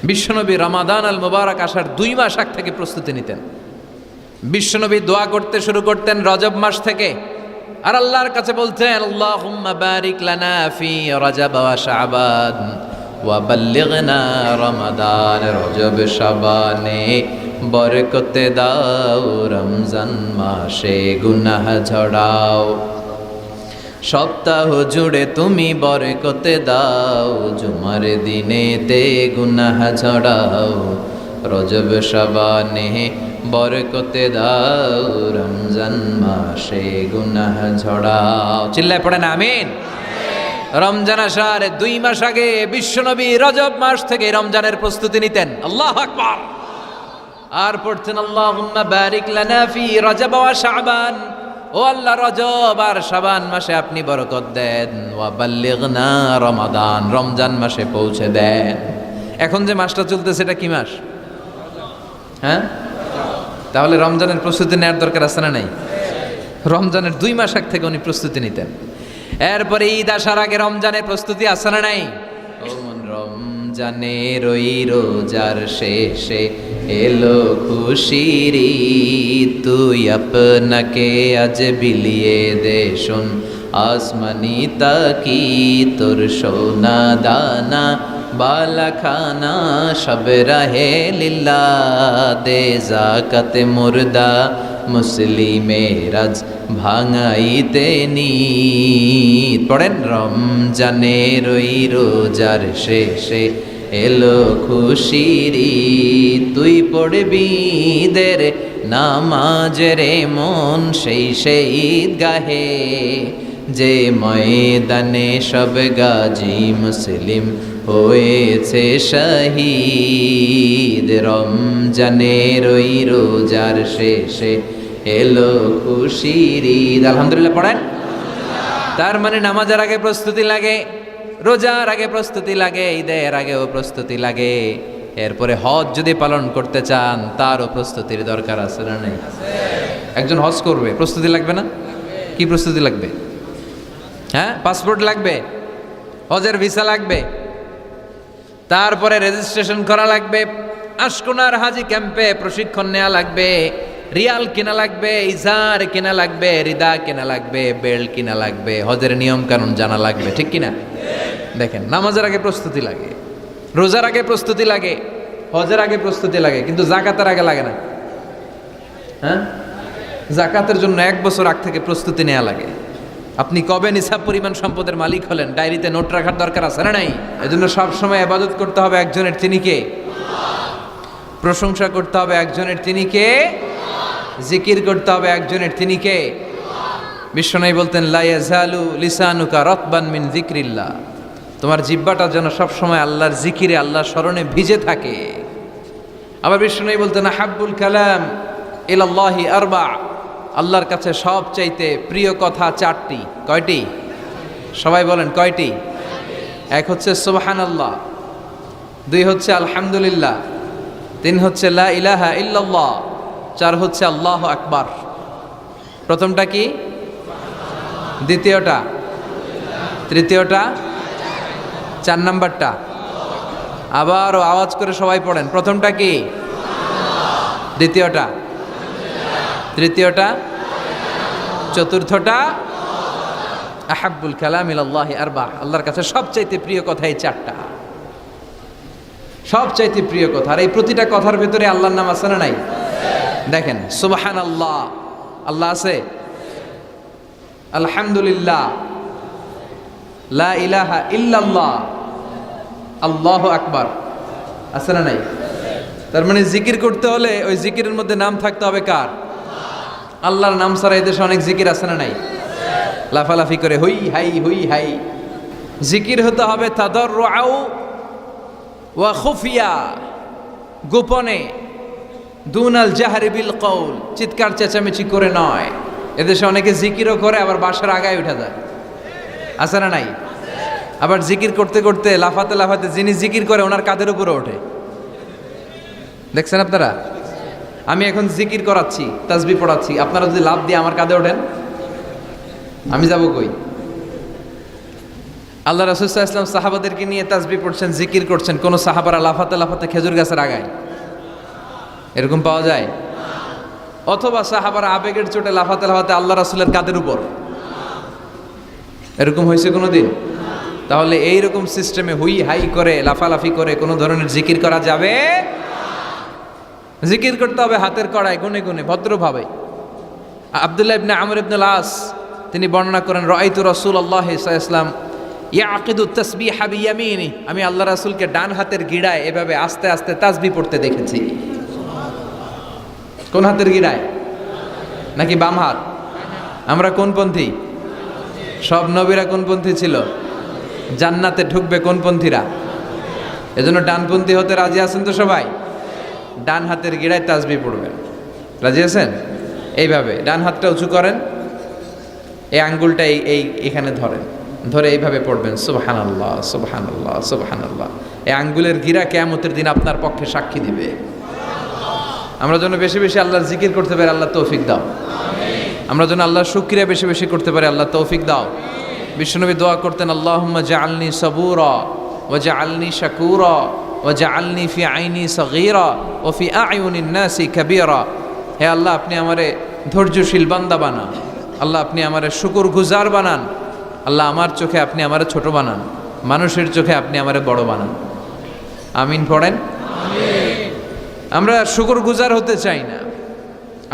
বিশ্বনবী রমাদান আল মুবারক আসার 2 মাস আগ থেকে প্রস্তুতি নিতেন। বিশ্বনবী দোয়া করতে শুরু করতেন রজব মাস থেকে, আর আল্লাহর কাছে বলতেন আল্লাহুম্মা বারিক লানা ফি রজব ওয়া শাবান ওয়া বাল্লিগনা রমাদান। রজব শাবানে বরকতে দাও, রমজান মাসে গুনাহ ঝরাও। সপ্তাহ জুড়ে তুমি বরকতে দাও, জুমার দিনেতে গুনাহ ঝরাও। রজব শাবানে বরকতে দাও, রমজান মাসে গুনাহ ঝরাও। চিল্লায় পড়েন আমিন। রমজান আসার 2 মাস আগে বিশ্বনবী রজব মাস থেকে রমজানের প্রস্তুতি নিতেন। আল্লাহু আকবার। আর পড়তেন আল্লাহুম্মা বারিক লানা ফি রজব ওয়া শাবান। ও আল্লাহ, রজব আর শাবান মাসে আপনি বরকত দেন, ওয়া বাল্লিগনা রমাদান, রমজান মাসে পৌঁছে দেন। এখন যে মাসটা চলতেছে এটা কি মাস? হ্যাঁ, তাহলে রমজানের প্রস্তুতি নেওয়ার দরকার আছে না নাই? রমজানের 2 মাস আগ থেকে উনি প্রস্তুতি নিতেন। এরপরে ঈদ আসার আগে রমজানের প্রস্তুতি আছে না নাই? রমজানের ওই রোজার শেষে এলো খুশির ঈদ, তুই আপনাকে আজ বিলিয়ে দে শোন আসমানি তাকি, তোর সোনা দানা বালাখানা সব রাহে লিল্লা, দে জাকাতে মুর্দা মুসলিমের আজ ভাঙাইতে নিত। পড়েন রমজানের ওই রোজার শেষে এলো খুশির ঈদ, তুই পড়বি ঈদের নামাজ রে মন সেই ঈদ গাহে, যে ময়দানে সব গাজী মুসলিম হয়েছে শহীদ। রমজানের ওই রোজার শেষে এলো খুশির ঈদ। আলহামদুলিল্লাহ পড়েন। তার মানে নামাজের আগে প্রস্তুতি লাগে, রোজার আগে প্রস্তুতি লাগে, ঈদের আগেও প্রস্তুতি লাগে। এরপরে হজ যদি পালন করতে চান তারও প্রস্তুতির দরকার আছে না নেই? একজন হজ করবে, প্রস্তুতি লাগবে না? কি প্রস্তুতি লাগবে? হ্যাঁ, পাসপোর্ট লাগবে, হজের ভিসা লাগবে, তারপরে রেজিস্ট্রেশন করা লাগবে, আশকোনার হাজি ক্যাম্পে প্রশিক্ষণ নেওয়া লাগবে, রিয়াল কিনা লাগবে, ইজার কিনা লাগবে, রিদা কিনা লাগবে, বেল্ট কিনা লাগবে, হজের নিয়ম কানুন জানা লাগবে, ঠিক কিনা? দেখেন, নামাজের আগে প্রস্তুতি লাগে, রোজার আগে প্রস্তুতি লাগে, হজের আগে প্রস্তুতি লাগে, কিন্তু জাকাতের আগে লাগে না। হ্যাঁ, জাকাতের জন্য 1 বছর আগ থেকে প্রস্তুতি নেওয়া লাগে। আপনি কবে নিসাব পরিমাণ সম্পদের মালিক হলেন ডায়েরিতে নোট রাখার দরকার আছে না নাই? এজন্য সবসময় ইবাদত করতে হবে একজনের, তিনি কে? প্রশংসা করতে হবে একজনের, তিনি কে? জিকির করতে হবে একজনের, তিনি কে? বিশ্বনবী বলতেন লা ইয়াজালু লিসানুকা রাতবান মিন যিকরিল্লাহ, তোমার জিহ্বাটা যেন সবসময় আল্লাহর জিকিরে, আল্লাহর স্মরণে ভিজে থাকে। আবার বিশ্বনবী বলতেন হাব্বুল কালাম ইলাল্লাহি আরবা, আল্লাহর কাছে সবচাইতে প্রিয় কথা 4টি। কয়টি? সবাই বলেন কয়টি? 1 হচ্ছে সুবহানাল্লাহ, 2 হচ্ছে আলহামদুলিল্লাহ, 3 হচ্ছে লা ইলাহা ইল্লাল্লাহ, 4 হচ্ছে আল্লাহু আকবার। প্রথমটা কি? দ্বিতীয়টা? তৃতীয়টা? 4 নাম্বারটা? আবারও আওয়াজ করে সবাই পড়েন, প্রথমটা কি? দ্বিতীয়টা? তৃতীয়টা? চতুর্থটা? আহাব্বুল কালাম ইলাল্লাহি আরবা, আল্লাহর কাছে সবচাইতে প্রিয় কথা এই 4টা, সবচাইতে প্রিয় কথা। আর এই প্রতিটা কথার ভেতরে আল্লাহর নাম আছে না নাই? দেখেন, সুবহানাল্লাহ, আল্লাহ আছে, আলহামদুলিল্লাহ, লা ইলাহা ইল্লাল্লাহ, আল্লাহু আকবার, আছে না নাই? তার মানে জিকির করতে হলে ওই জিকিরের মধ্যে নাম থাকতে হবে কার? আল্লাহর নাম ছাড়া এদেশে অনেক জিকির আছে না নাই? লাফালাফি করে হুই হাই হুই হাই। জিকির হতে হবে তাদাররুআ ওয়া খুফিয়া, গোপনে, দুনাল জাহরি বিল কওল, চিৎকার চেঁচামেচি করে নয়। এদেশে অনেকে জিকিরও করে আবার বাসার আগায় উঠে যায়, আছে না নাই? আবার জিকির করতে করতে লাফাতে লাফাতে যিনি জিকির করে ওনার কাঁধের উপরে ওঠে, দেখছেন আপনারা? আমি এখন জিকির করাচ্ছি, তাসবিহ পড়াচ্ছি, আপনারা যদি লাফ দিয়ে আমার কাঁধে ওঠেন, আমি যাব কই? আল্লাহ রাসূল সাল্লাল্লাহু আলাইহি ওয়াসাল্লাম সাহাবাদেরকে নিয়ে তাসবিহ পড়ছেন, জিকির করছেন, কোন সাহাবারা লাফাতে লাফাতে খেজুর গাছের আগায়, এরকম পাওয়া যায়? অথবা সাহাবারা আবেগের চোটে লাফাতে লাফাতে আল্লাহ রাসূলের কাঁধের উপর, এরকম হয়েছে কোনোদিন? তাহলে এইরকম সিস্টেমে হুই হাই করে লাফালাফি করে কোনো ধরনের জিকির করা যাবে? জিকির করতে হবে হাতের কড়ায়, গুনে গুনে, ভদ্রভাবে। আব্দুল্লাহ ইবনে আমর ইবনে আস তিনি বর্ণনা করেন, রাআইতু রাসূলুল্লাহ সাল্লাল্লাহু আলাইহি ওয়াসাল্লাম ইয়াকিদু তাসবিহা বিয়ামিনি, আমি আল্লাহ রাসূলকে ডান হাতের গিড়ায় এভাবে আস্তে আস্তে তাসবিহ পড়তে দেখেছি। কোন হাতের গিড়ায়? নাকি বাম হাত? আমরা কোন পন্থী? সব নবীরা কোন পন্থী ছিল? জান্নাতে ঢুকবে কোন পন্থীরা? এজন্য ডানপন্থী হতে রাজি আছেন তো সবাই? ডান হাতের গিড়ায় তাসবিহ পড়বেন, রাজি আছেন? এইভাবে ডান হাতটা উঁচু করেন, এই আঙ্গুলটা এই এখানে ধরেন, ধরে এইভাবে পড়বেন সুবহানাল্লাহ সুবহানাল্লাহ সুবহানাল্লাহ। এই আঙ্গুলের গিরা কিয়ামতের দিন আপনার পক্ষে সাক্ষী দিবে। আমরা যেন বেশি বেশি আল্লাহর জিকির করতে পারি, আল্লাহ তৌফিক দাও। আমরা যেন আল্লাহর শুকরিয়া বেশি বেশি করতে পারি, আল্লাহ তৌফিক দাও। বিশ্বনবী দোয়া করতেন, আল্লাহুম্মা জাআলনি সাবুরা ওয়া জাআলনি শাকুরা ওয়া জাআলনি ফি আইনি সগীরা ওয়া ফি আ'য়ুনিন নাসি কাবীরা। হে আল্লাহ, আপনি আমারে ধৈর্যশীল বান্দা বানান, আল্লাহ আপনি আমারে শুকরগুজার বানান, আল্লাহ আমার চোখে আপনি আমারে ছোট বানান, মানুষের চোখে আপনি আমারে বড় বানান। আমিন পড়েন। আমরা শুকরগুজার হতে চাই না,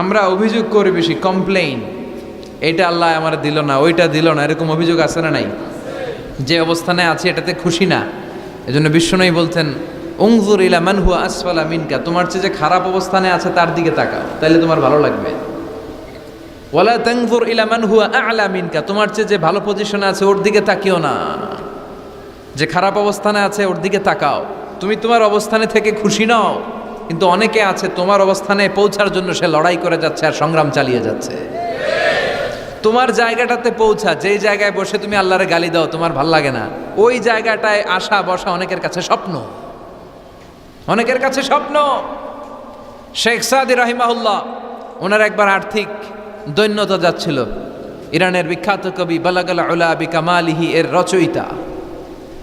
আমরা অভিযোগ করি বেশি, কমপ্লেইন, এটা আল্লাহ আমার দিল না, ওইটা দিল না, এরকম অভিযোগ আছে না নাই? যে অবস্থানে আছে এটাতে খুশি না। এজন্য বিশ্বনবী বলতেন, উনজুর ইলা মান হুয়া আসফালা মিনকা, তোমার চেয়ে যে খারাপ অবস্থানে আছে তার দিকে তাকাও, তাহলে তোমার ভালো লাগবে। ওয়ালা তানজুর ইলা মান হুয়া আ'লা মিনকা, তোমার চেয়ে যে ভালো পজিশনে আছে ওর দিকে তাকিও না, যে খারাপ অবস্থানে আছে ওর দিকে তাকাও। তুমি তোমার অবস্থানে থেকে খুশি নাও, কিন্তু অনেকে আছে তোমার অবস্থানে পৌঁছার জন্য সে লড়াই করে যাচ্ছে আর সংগ্রাম চালিয়ে যাচ্ছে। তোমার জায়গাটাতে পৌঁছা, যেই জায়গায় বসে তুমি আল্লাহরে গালি দাও তোমার ভাল লাগে না, ওই জায়গাটায় আসা বসা অনেকের কাছে স্বপ্ন, অনেকের কাছে স্বপ্ন। শেখ সাদি রাহিমাহুল্লাহ, ওনার একবার আর্থিক দৈন্যতা যাচ্ছিল। ইরানের বিখ্যাত কবি বালাগাল উলা বিকামালিহি এর রচয়িতা,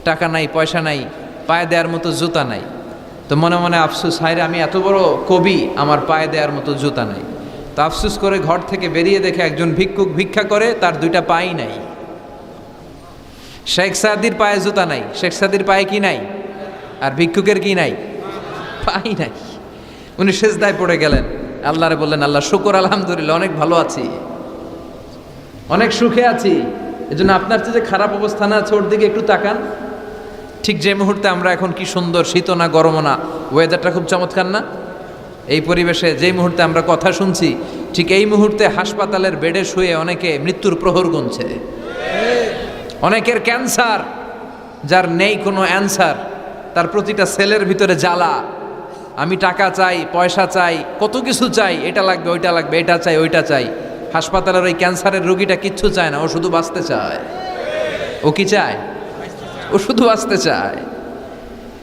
টাকা নাই, পয়সা নাই, পায়ে দেওয়ার মতো জুতা নাই। তো মনে মনে আফসোস, হায়রে আমি এত বড় কবি, আমার পায়ে দেওয়ার মতো জুতা নাই। তো আফসোস করে ঘর থেকে বেরিয়ে দেখে একজন ভিক্ষুক ভিক্ষা করে, তার দুইটা পাই নাই। শেখ সাদির পায়ে জুতা নাই, শেখ সাদির পায়ে কি নাই? আর ভিক্ষুকের কি নাই? পাই নাই। উনি সেজদায় পড়ে গেলেন, আল্লাহরে বললেন, আল্লাহ শুকর, আলহামদুলিল্লাহ অনেক ভালো আছি, অনেক সুখে আছি। এজন্য আপনার চেয়ে যে খারাপ অবস্থানে আছে ওর দিকে একটু তাকান। ঠিক যে মুহূর্তে আমরা এখন কি সুন্দর, শীত না গরম না, ওয়েদারটা খুব চমৎকার না? এই পরিবেশে যেই মুহূর্তে আমরা কথা শুনছি, ঠিক এই মুহূর্তে হাসপাতালের বেডে শুয়ে অনেকে মৃত্যুর প্রহর গুনছে। অনেকের ক্যান্সার, যার নেই কোনো অ্যান্সার, তার প্রতিটা সেলের ভিতরে জ্বালা, আমি টাকা চাই, পয়সা চাই, কত কিছু চাই, এটা লাগবে, ওইটা লাগবে, এটা চাই, ওইটা চাই। হাসপাতালের ওই ক্যান্সারের রোগীটা কিচ্ছু চায় না, ও শুধু বাঁচতে চায়। ও কি চায়? ও শুধু বাঁচতে চায়।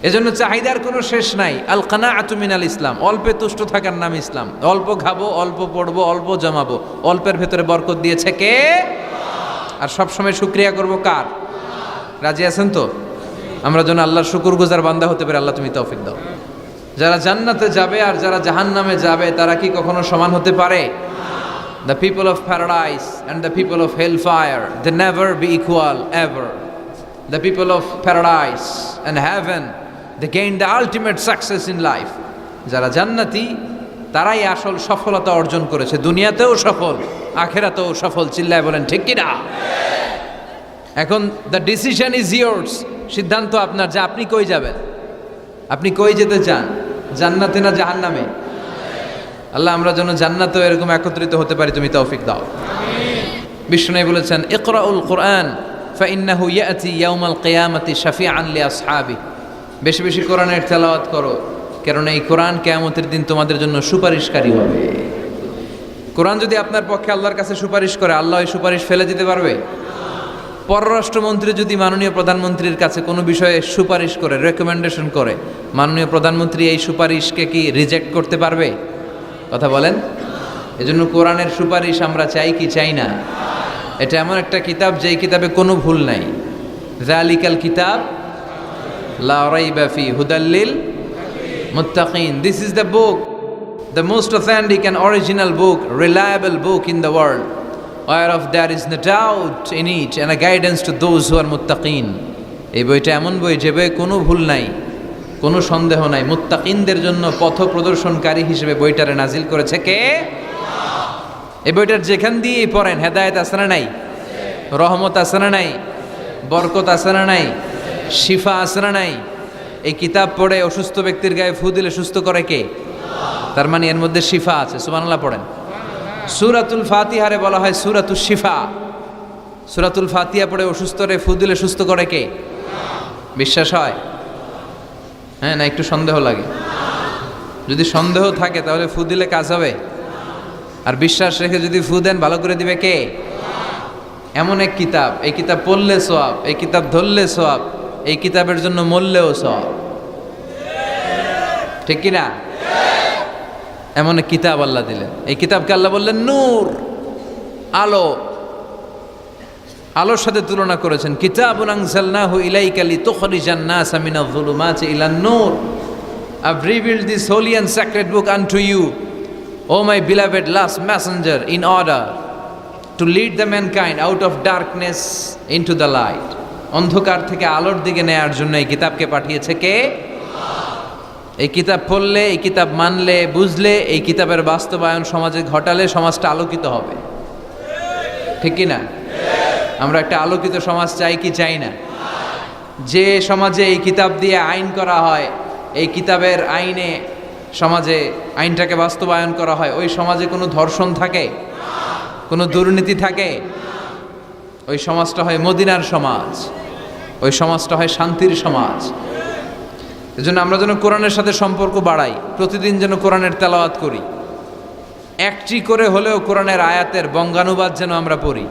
এজন্য চাহিদার কোনো শেষ নাই। আল কানাআতু মিনাল ইসলাম, অল্পে তুষ্ট থাকার নাম ইসলাম। অল্প খাবো, অল্প পড়বো, অল্প জমাবো, অল্পের ভেতরে বরকত দিয়েছে কে? আর সবসময় শুকরিয়া করব কার? রাজি আছেন তো? আমরা যেন আল্লাহর শুকরগুজার বান্দা হতে পারি, আল্লাহ তুমি তৌফিক দাও। যারা জান্নাতে যাবে আর যারা জাহান্নামে যাবে তারা কি কখনো সমান হতে পারে? The people of paradise and the people of hellfire, they never be equal ever. The people of paradise and heaven, they gain the ultimate success in life. যারা জান্নাতি তারাই আসল সফলতা অর্জন করেছে, দুনিয়াতেও সফল, আখিরাতেও সফল। চিল্লায় বলেন ঠিক কি না? এখন the decision is yours, সিদ্ধান্ত আপনার যে আপনি কই যাবেন, আপনি কই যেতে চান, জান্নাতে না জাহান্নামে? আল্লাহ আমরা যেন জান্নাতেও এরকম একত্রিত হতে পারি, তুমি তৌফিক দাও। বিষ্ণু বলেছেন, ইকরাউল কুরআন ফাইন্নাহু ইয়াতি ইয়াউমাল কিয়ামাতি শাফিআন লিআসহাবি। বেশি বেশি কোরআনের তেলাওয়াত করো, কারণ এই কোরআন কিয়ামতের দিন তোমাদের জন্য সুপারিশকারী হবে। কোরআন যদি আপনার পক্ষে আল্লাহর কাছে সুপারিশ করে, আল্লাহ এই সুপারিশ ফেলে দিতে পারবে? পররাষ্ট্রমন্ত্রী যদি মাননীয় প্রধানমন্ত্রীর কাছে কোনো বিষয়ে সুপারিশ করে, রেকমেন্ডেশন করে, মাননীয় প্রধানমন্ত্রী এই সুপারিশকে কি রিজেক্ট করতে পারবে? কথা বলেন। এজন্য কোরআনের সুপারিশ আমরা চাই কি চাই না? এটা এমন একটা কিতাব যেই কিতাবে কোনো ভুল নাই, যালিকাল কিতাব লা রাইবা ফি হুদাল লিল মুত্তাকিন। This is the book, the most authentic and original book, reliable book in the world, whereof there is no doubt in it and a guidance to those who are muttaqin. এই বইটা এমন বই যে বইয়ে কোনো ভুল নাই, কোনো সন্দেহ নাই। মুত্তাকিনদের জন্য পথ প্রদর্শনকারী হিসেবে বইটারে নাজিল করেছে কে? এই বইটার যেখান দিয়ে পড়েন হেদায়েত আছে না নাই, রহমত আছে না নাই, বরকত আছে না নাই, শিফা আছে না নাই। এই কিতাব পড়ে অসুস্থ ব্যক্তির গায়ে ফু দিলে সুস্থ করে কে? তার মানে এর মধ্যে শিফা আছে। সুবহানাল্লাহ পড়েন। সূরাতুল ফাতিহারে বলা হয় সূরাতুশ শিফা। সূরাতুল ফাতিহা পড়ে অসুস্থরে ফু দিলে সুস্থ করে কে? বিশ্বাস হয়? হ্যাঁ, না একটু সন্দেহ লাগে? যদি সন্দেহ থাকে তাহলে ফু দিলে কাজ হবে? আর বিশ্বাস রেখে যদি ফু দেন ভালো করে দিবে কে? এমন এক কিতাব, এই কিতাব পড়লে সওয়াব, এই কিতাব ধরলে সওয়াব, এই কিতাবের জন্য মরলেও সওয়াব। ঠিক কি না? এমন এক কিতাব আল্লাহ দিলেন। এই কিতাবকে আল্লাহ বললেন নূর, আলো। আলোর সাথে তুলনা করেছেন। কিতাবুন আনজালনাহু ইলাইকা লিতুখরিজান NASA Minaj যুলুমাতি ইলান Noor. I've revealed this holy and sacred book unto you, O my beloved last messenger, in order to lead the mankind out of darkness into the light. অন্ধকার থেকে আলোর দিকে নেয়ার জন্য এই কিতাবকে পাঠিয়েছে কে? এই কিতাব পড়লে, এই কিতাব মানলে, বুঝলে, এই কিতাবের বাস্তবায়ন সমাজে ঘটালে সমাজটা আলোকিত হবে। ঠিক কি না? আমরা একটা আলোকিত সমাজ চাই কি চাই না? যে সমাজে এই কিতাব দিয়ে আইন করা হয়, এই কিতাবের আইনে সমাজে আইনটাকে বাস্তবায়ন করা হয়, ওই সমাজে কোনো ধর্ষণ থাকে, কোনো দুর্নীতি থাকে, ওই সমাজটা হয় মদিনার সমাজ, ওই সমাজটা হয় শান্তির সমাজ। এজন্য আমরা যেন কোরআনের সাথে সম্পর্ক বাড়াই, প্রতিদিন যেন কোরআনের তেলাওয়াত করি, একটি করে হলেও কোরআনের আয়াতের বঙ্গানুবাদ যেন আমরা পড়ি।